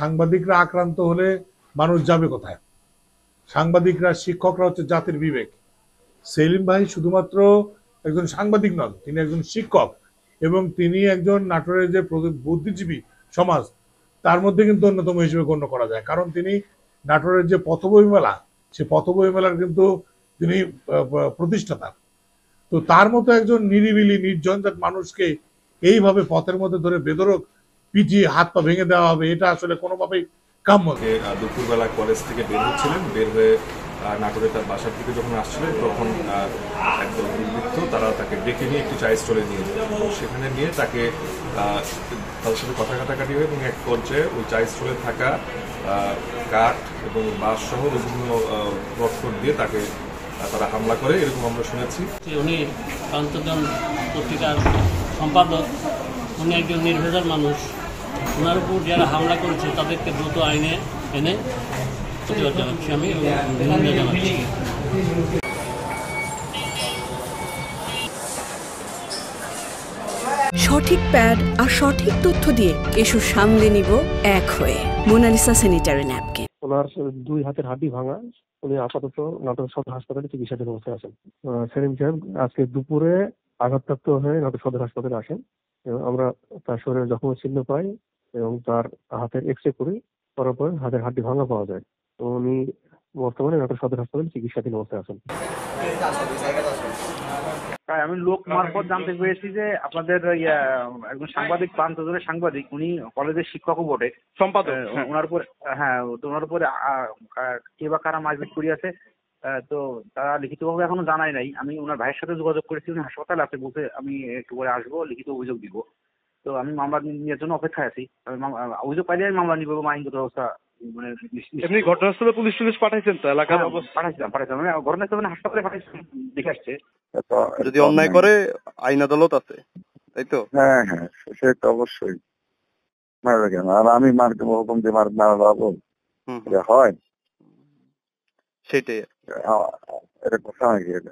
সাংবাদিকরা আক্রান্ত হলে মানুষ যাবে কোথায়? সাংবাদিকরা, শিক্ষকরা হচ্ছে জাতির বিবেক। সেলিম ভাই শুধুমাত্র একজন সাংবাদিক নন, তিনি একজন শিক্ষক এবং তিনি একজন নাটোরের যে বুদ্ধিজীবী সমাজ তার মধ্যে কিন্তু অন্যতম হিসেবে গণ্য করা যায়। কারণ তিনি নাটোরের যে পথবই মেলা, সে পথবই মেলার কিন্তু তিনি প্রতিষ্ঠাতা। তো তার মতো একজন নিরিবিলি নির্ঝঞ্ঝাট মানুষকে এইভাবে পথের মধ্যে ধরে বেধড়ক পিটিয়ে হাত পা ভেঙে দেওয়া হবে, এটা আসলে কোনোভাবেই কাম্য। দুপুরবেলা কলেজ থেকে বের হচ্ছিলেন, বের হয়ে নাটোরে তার বাসার দিকে যখন আসছিলেন তখন একদল দুর্বৃত্ত তারা তাকে ডেকে নিয়ে একটি চা স্টলে নিয়ে যায় এবং সেখানে নিয়ে তাকে তাদের সাথে কথা কাটাকাটি হয় এবং এক পর্যায়ে ওই চা স্টলে থাকা কাঠ এবং বাঁশ সহ বিভিন্ন রড দিয়ে তাকে তারা হামলা করে, এরকম আমরা শুনেছি। উনি প্রান্তজন পত্রিকার সম্পাদক, উনি একজন নির্ভেজাল মানুষ। ওনার উপর যারা হামলা করেছে তাদেরকে দ্রুত আইনে এনে প্রতিবাদ জানাচ্ছি আমি এবং নিন্দা জানাচ্ছি। সঠিক প্যাড আর সঠিক তথ্য দিয়ে এসব সামলে নিব এক হয়ে। Mona Lisa sanitary napkin. ওনার 2 হাতের হাড্ডি ভাঙা, উনি আপাতত নাটোর সদর হাসপাতালে চিকিৎসাধীন অবস্থায় আছেন। সেলিম সাহেব আজকে দুপুরে আঘাতপ্রাপ্ত হয়ে নাটোর সদর হাসপাতালে আসেন এবং আমরা তার শরীরে জখমের চিহ্ন পাই এবং তার হাতের এক্স রে করি, করার পরে হাতের হাড্ডি ভাঙা পাওয়া যায়। তো উনি বর্তমানে নাটোর সদর হাসপাতালে চিকিৎসাধীন অবস্থায় আছেন। আমি লোক মারফত জানতে পেরেছি যে আপনাদের একজন সাংবাদিক, প্রান্তজনের সাংবাদিক, উনি কলেজের শিক্ষকও বটে, সম্পাদক। ওনার উপর ওনার উপরে কে বা কারা মারপিট করিয়াছে, তো তারা লিখিতভাবে এখনো জানাই নাই। আমি ওনার ভাইয়ের সাথে যোগাযোগ করেছি, উনি হাসপাতালে আছে, বলতে আমি একটু করে আসবো, লিখিত অভিযোগ দিব। তো আমি মামলা নেওয়ার জন্য অপেক্ষায় আছি। অভিযোগ পাইলে আমি মামলা নিব এবং আইনগত ব্যবস্থা এমনি ঘটনাস্থলে পুলিশ পাঠাইছেন তো এলাকার? পাঠাইছিলাম মানে ঘটনাস্থলে হাসপাতালে পাঠাইছিলাম, দেখে আসছে। যদি অন্যায় করে আইন আদালত আছে, তাই তো? হ্যাঁ হ্যাঁ, সেটা অবশ্যই মারবে কেন? আর আমি মারকে হুকুম দিয়ে মারা যাবো? হয় সেটাই, এটা কথা নাকি? এটা